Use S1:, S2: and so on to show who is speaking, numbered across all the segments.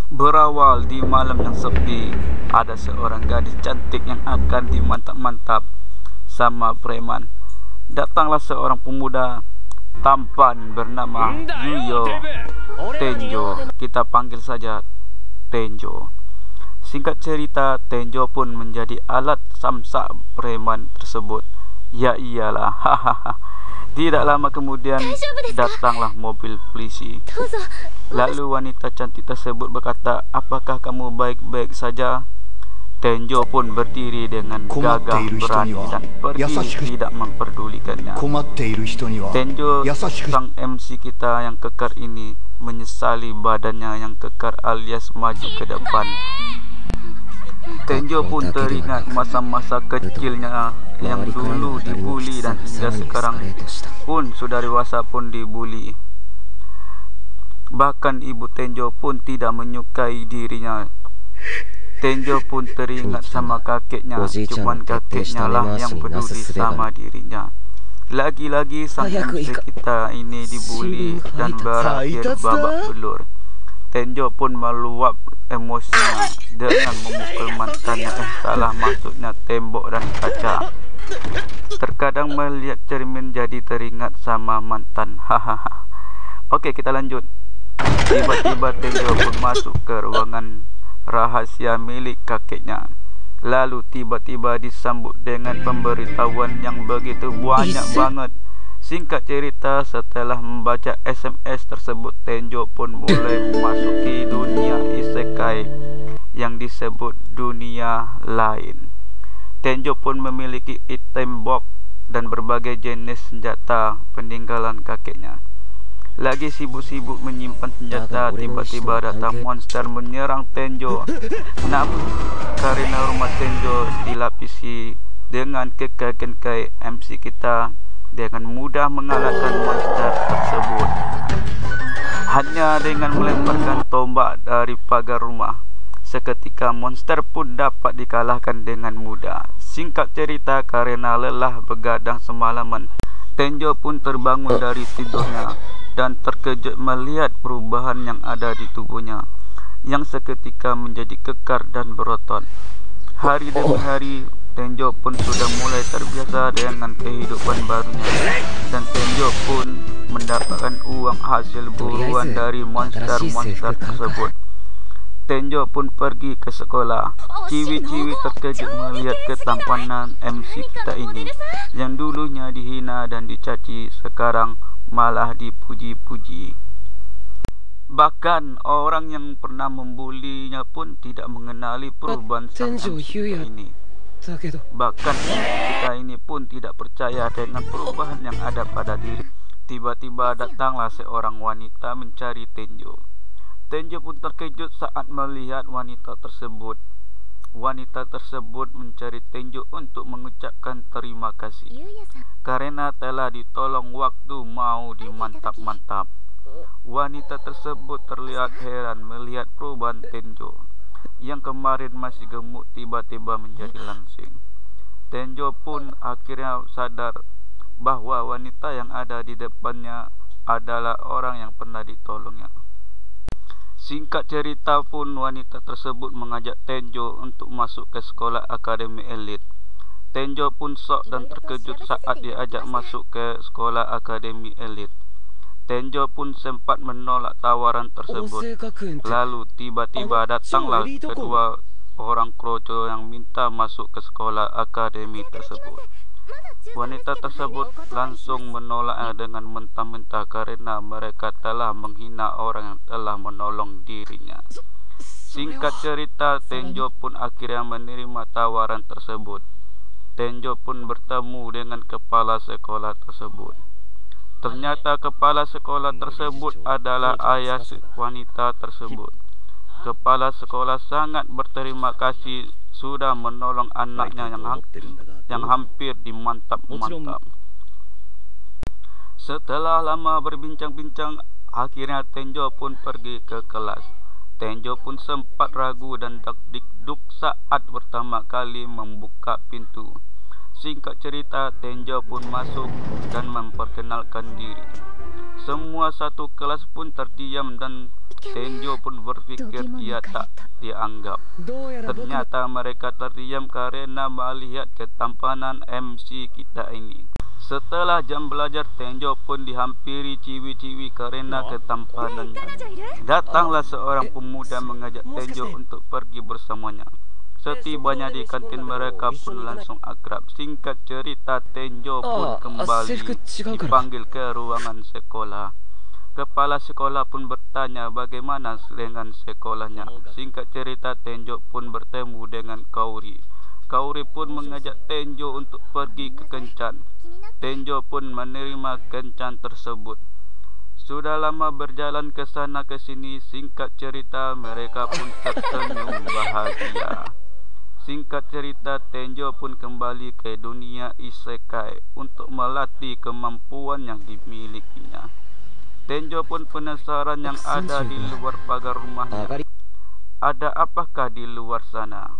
S1: Berawal di malam yang sepi, ada seorang gadis cantik yang akan dimantap-mantap sama preman. Datanglah seorang pemuda tampan bernama Yuyo Tenjo. Kita panggil saja Tenjo. Singkat cerita, Tenjo pun menjadi alat samsak preman tersebut. Ya iyalah, hahaha. Tidak lama kemudian datanglah mobil polisi. Lalu wanita cantik tersebut berkata, "Apakah kamu baik-baik saja?" Tenjo pun berdiri dengan gagah berani dan pergi tidak memperdulikannya. Tenjo, sang MC kita yang kekar ini, menyesali badannya yang kekar alias maju ke depan. Tenjo pun teringat masa-masa kecilnya yang dulu dibuli dan hingga sekarang pun sudah dewasa pun dibuli. Bahkan ibu Tenjo pun tidak menyukai dirinya. Tenjo pun teringat sama kakeknya, cuman kakeknya lah yang peduli sama dirinya. Lagi-lagi sang MC kita ini dibuli dan berakhir babak belur. Tenjo pun meluap emosinya dengan memukul mantannya, salah maksudnya tembok dan kaca. Terkadang melihat cermin jadi teringat sama mantan. Hahaha. Oke, kita lanjut. Tiba-tiba Tenjo pun masuk ke ruangan rahasia milik kakeknya. Lalu tiba-tiba disambut dengan pemberitahuan yang begitu banyak banget. Singkat cerita, setelah membaca SMS tersebut, Tenjo pun mulai memasuki dunia isekai yang disebut dunia lain. Tenjo pun memiliki item box dan berbagai jenis senjata peninggalan kakeknya. Lagi sibuk-sibuk menyimpan senjata, tiba-tiba datang monster menyerang Tenjo. Namun karena rumah Tenjo dilapisi dengan kekayaan MC kita, dengan mudah mengalahkan monster tersebut hanya dengan melemparkan tombak dari pagar rumah. Seketika monster pun dapat dikalahkan dengan mudah. Singkat cerita, karena lelah begadang semalaman, Tenjo pun terbangun dari tidurnya dan terkejut melihat perubahan yang ada di tubuhnya, yang seketika menjadi kekar dan berotot. Hari demi hari, Tenjo pun sudah mulai terbiasa dengan kehidupan barunya, dan Tenjo pun mendapatkan uang hasil buruan dari monster-monster tersebut. Tenjo pun pergi ke sekolah. Ciwi-ciwi terkejut melihat ketampanan MC kita ini, yang dulunya dihina dan dicaci, sekarang malah dipuji-puji. Bahkan orang yang pernah membulinya pun tidak mengenali perubahan sang MC kita ini. Bahkan kita ini pun tidak percaya dengan perubahan yang ada pada diri. Tiba-tiba datanglah seorang wanita mencari Tenjo. Tenjo pun terkejut saat melihat wanita tersebut. Wanita tersebut mencari Tenjo untuk mengucapkan terima kasih karena telah ditolong waktu mau dimantap-mantap. Wanita tersebut terlihat heran melihat perubahan Tenjo, yang kemarin masih gemuk tiba-tiba menjadi langsing. Tenjo pun akhirnya sadar bahwa wanita yang ada di depannya adalah orang yang pernah ditolongnya. Singkat cerita pun, wanita tersebut mengajak Tenjo untuk masuk ke sekolah akademi elit. Tenjo pun shock dan terkejut saat diajak masuk ke sekolah akademi elit. Tenjo pun sempat menolak tawaran tersebut. Lalu tiba-tiba datanglah kedua orang kroco yang minta masuk ke sekolah akademi tersebut. Wanita tersebut langsung menolaknya dengan mentah-mentah karena mereka telah menghina orang yang telah menolong dirinya. Singkat cerita, Tenjo pun akhirnya menerima tawaran tersebut. Tenjo pun bertemu dengan kepala sekolah tersebut. Ternyata kepala sekolah tersebut adalah ayah wanita tersebut. Kepala sekolah sangat berterima kasih sudah menolong anaknya yang hampir dimantap-mantap. Setelah lama berbincang-bincang, akhirnya Tenjo pun pergi ke kelas. Tenjo pun sempat ragu dan deg-deg saat pertama kali membuka pintu. Singkat cerita, Tenjo pun masuk dan memperkenalkan diri. Semua satu kelas pun terdiam dan Tenjo pun berpikir dia tak dianggap. Ternyata mereka terdiam karena melihat ketampanan MC kita ini. Setelah jam belajar, Tenjo pun dihampiri ciwi-ciwi karena ketampanannya. Datanglah seorang pemuda mengajak Tenjo untuk pergi bersamanya. Setibanya di kantin, mereka pun langsung akrab. Singkat cerita, Tenjo pun kembali dipanggil ke ruangan sekolah. Kepala sekolah pun bertanya bagaimana dengan sekolahnya. Singkat cerita, Tenjo pun bertemu dengan Kauri. Kauri pun mengajak Tenjo untuk pergi ke kencan. Tenjo pun menerima kencan tersebut. Sudah lama berjalan ke sana ke sini. Singkat cerita, mereka pun tersenyum bahagia. Singkat cerita, Tenjo pun kembali ke dunia isekai untuk melatih kemampuan yang dimilikinya. Tenjo pun penasaran yang ada di luar pagar rumahnya. Ada apakah di luar sana?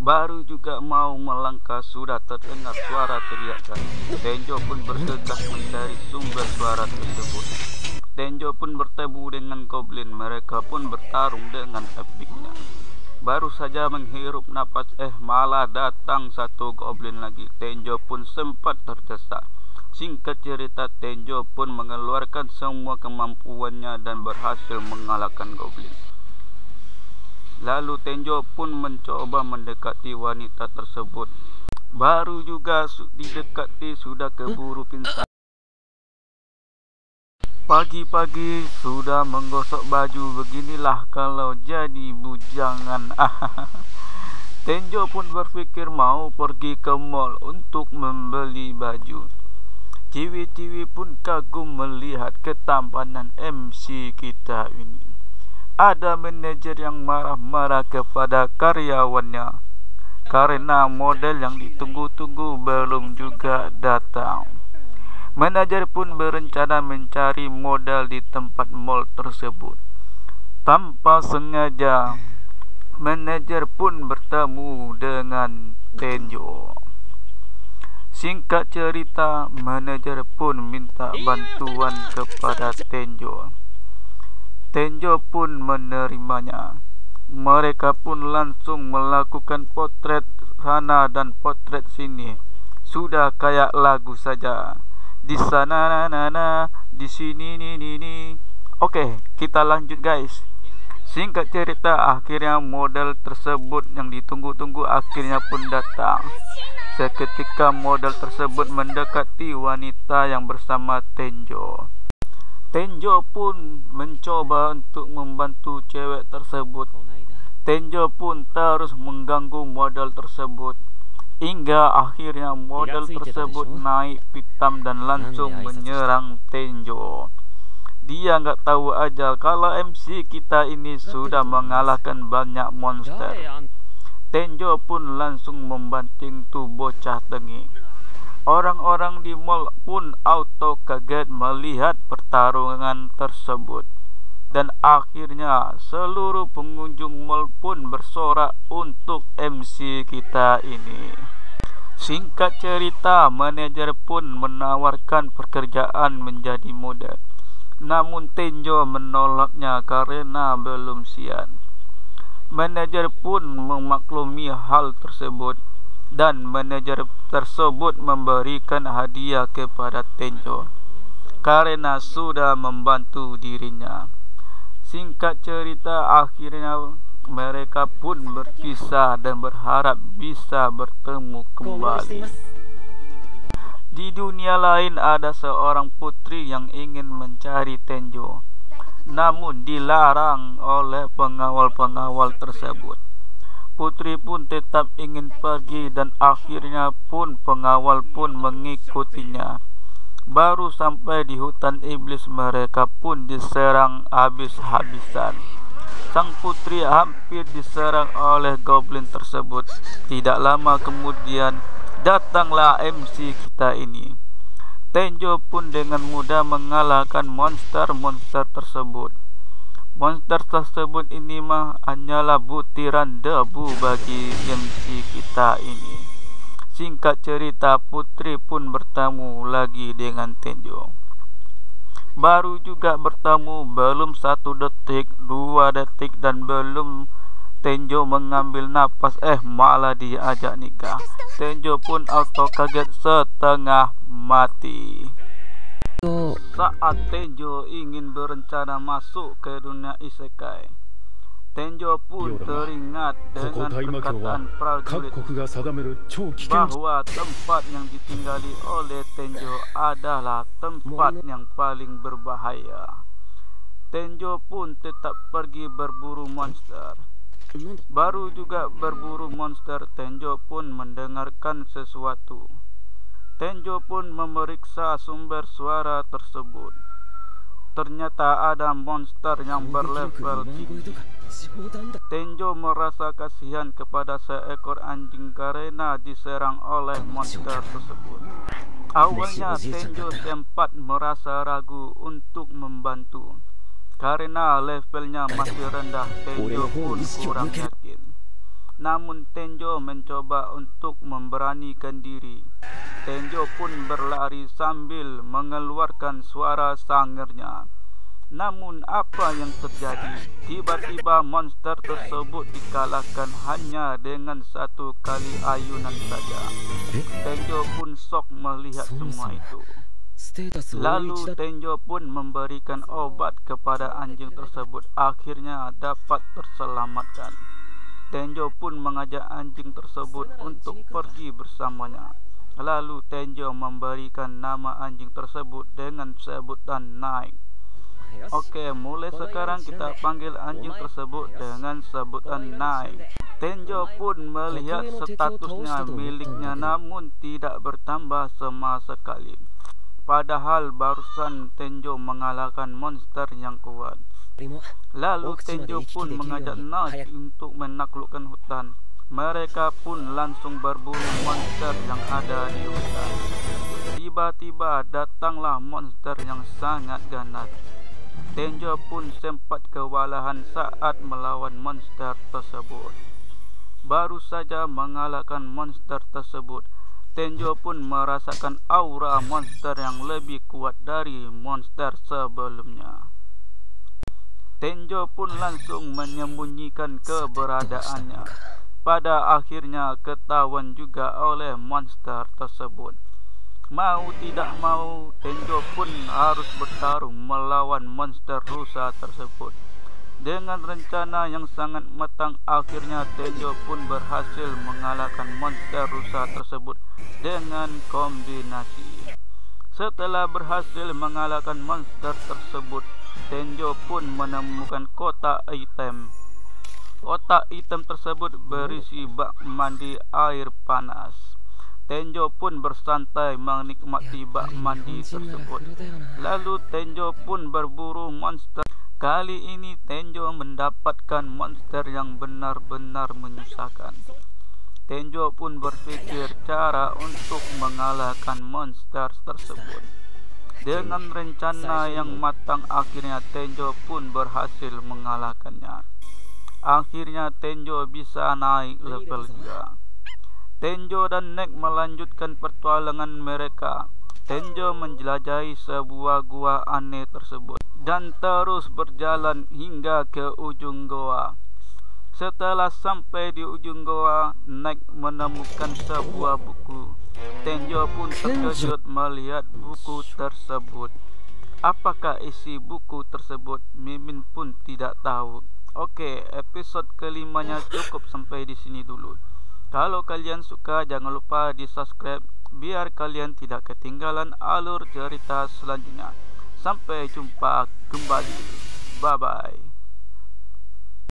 S1: Baru juga mau melangkah sudah terdengar suara teriakan. Tenjo pun bergegas mencari sumber suara tersebut. Tenjo pun bertemu dengan goblin. Mereka pun bertarung dengan epiknya. Baru saja menghirup napas, malah datang satu goblin lagi. Tenjo pun sempat terdesak. Singkat cerita, Tenjo pun mengeluarkan semua kemampuannya dan berhasil mengalahkan goblin. Lalu Tenjo pun mencoba mendekati wanita tersebut. Baru juga didekati sudah keburu pingsan. Pagi-pagi sudah menggosok baju, beginilah kalau jadi bujangan. Tenjo pun berpikir mau pergi ke mall untuk membeli baju. Ciwi-ciwi pun kagum melihat ketampanan MC kita ini. Ada manajer yang marah-marah kepada karyawannya karena model yang ditunggu-tunggu belum juga datang. Manajer pun berencana mencari modal di tempat mall tersebut. Tanpa sengaja, manajer pun bertemu dengan Tenjo. Singkat cerita, manajer pun minta bantuan kepada Tenjo. Tenjo pun menerimanya. Mereka pun langsung melakukan potret sana dan potret sini. Sudah kayak lagu saja. Di sana nana, di sini ni. Oke, kita lanjut guys. Singkat cerita, akhirnya model tersebut yang ditunggu-tunggu akhirnya pun datang. Seketika model tersebut mendekati wanita yang bersama Tenjo. Tenjo pun mencoba untuk membantu cewek tersebut. Tenjo pun terus mengganggu model tersebut hingga akhirnya model tersebut naik pitam dan langsung menyerang Tenjo. Dia nggak tahu aja kalau MC kita ini sudah mengalahkan banyak monster. Tenjo pun langsung membanting tuh bocah tengik. Orang-orang di mall pun auto kaget melihat pertarungan tersebut. Dan akhirnya seluruh pengunjung mall pun bersorak untuk MC kita ini. Singkat cerita, manajer pun menawarkan pekerjaan menjadi model. Namun Tenjo menolaknya karena belum siap. Manajer pun memaklumi hal tersebut dan manajer tersebut memberikan hadiah kepada Tenjo karena sudah membantu dirinya. Singkat cerita, akhirnya mereka pun berpisah dan berharap bisa bertemu kembali. Di dunia lain ada seorang putri yang ingin mencari Tenjo, namun dilarang oleh pengawal-pengawal tersebut. Putri pun tetap ingin pergi dan akhirnya pun pengawal pun mengikutinya. Baru sampai di hutan iblis, mereka pun diserang habis-habisan. Sang putri hampir diserang oleh goblin tersebut. Tidak lama kemudian datanglah MC kita ini. Tenjo pun dengan mudah mengalahkan monster-monster tersebut. Monster tersebut ini mah hanyalah butiran debu bagi MC kita ini. Singkat cerita, putri pun bertemu lagi dengan Tenjo. Baru juga bertemu, belum 1 detik, 2 detik, dan belum Tenjo mengambil napas, malah diajak nikah. Tenjo pun auto kaget setengah mati. Saat Tenjo ingin berencana masuk ke dunia isekai, Tenjo pun teringat dengan perkataan prajurit bahwa tempat yang ditinggali oleh Tenjo adalah tempat yang paling berbahaya. Tenjo pun tetap pergi berburu monster. Baru juga berburu monster, Tenjo pun mendengarkan sesuatu. Tenjo pun memeriksa sumber suara tersebut. Ternyata ada monster yang berlevel tinggi. Tenjo merasa kasihan kepada seekor anjing karena diserang oleh monster tersebut. Awalnya Tenjo sempat merasa ragu untuk membantu. Karena levelnya masih rendah, Tenjo pun kurang yakin. Namun Tenjo mencoba untuk memberanikan diri. Tenjo pun berlari sambil mengeluarkan suara sangernya. Namun apa yang terjadi? Tiba-tiba monster tersebut dikalahkan hanya dengan 1 kali ayunan saja. Tenjo pun shock melihat semua itu. Lalu Tenjo pun memberikan obat kepada anjing tersebut. Akhirnya dapat terselamatkan. Tenjo pun mengajak anjing tersebut untuk pergi bersamanya. Lalu Tenjo memberikan nama anjing tersebut dengan sebutan Naik. Oke, mulai sekarang kita panggil anjing tersebut dengan sebutan Naik. Tenjo pun melihat statusnya miliknya, namun tidak bertambah sama sekali. Padahal barusan Tenjo mengalahkan monster yang kuat. Lalu Tenjo pun mengajak Naik untuk menaklukkan hutan. Mereka pun langsung berburu monster yang ada di hutan. Tiba-tiba datanglah monster yang sangat ganas. Tenjo pun sempat kewalahan saat melawan monster tersebut. Baru saja mengalahkan monster tersebut, Tenjo pun merasakan aura monster yang lebih kuat dari monster sebelumnya. Tenjo pun langsung menyembunyikan keberadaannya. Pada akhirnya ketahuan juga oleh monster tersebut. Mau tidak mau, Tenjo pun harus bertarung melawan monster rusa tersebut. Dengan rencana yang sangat matang, akhirnya Tenjo pun berhasil mengalahkan monster rusa tersebut dengan kombinasi. Setelah berhasil mengalahkan monster tersebut, Tenjo pun menemukan kotak item. Kotak item tersebut berisi bak mandi air panas. Tenjo pun bersantai menikmati bak mandi tersebut. Lalu Tenjo pun berburu monster. Kali ini Tenjo mendapatkan monster yang benar-benar menyusahkan. Tenjo pun berpikir cara untuk mengalahkan monster tersebut. Dengan rencana yang matang, akhirnya Tenjo pun berhasil mengalahkannya. Akhirnya Tenjo bisa naik level juga. Tenjo dan Nek melanjutkan petualangan mereka. Tenjo menjelajahi sebuah gua aneh tersebut dan terus berjalan hingga ke ujung goa. Setelah sampai di ujung goa, Nek menemukan sebuah buku. Tenjo pun terkejut melihat buku tersebut. Apakah isi buku tersebut? Mimin pun tidak tahu. Oke, episode kelimanya cukup sampai di sini dulu. Kalau kalian suka, jangan lupa di subscribe biar kalian tidak ketinggalan alur cerita selanjutnya. Sampai jumpa kembali. Bye bye.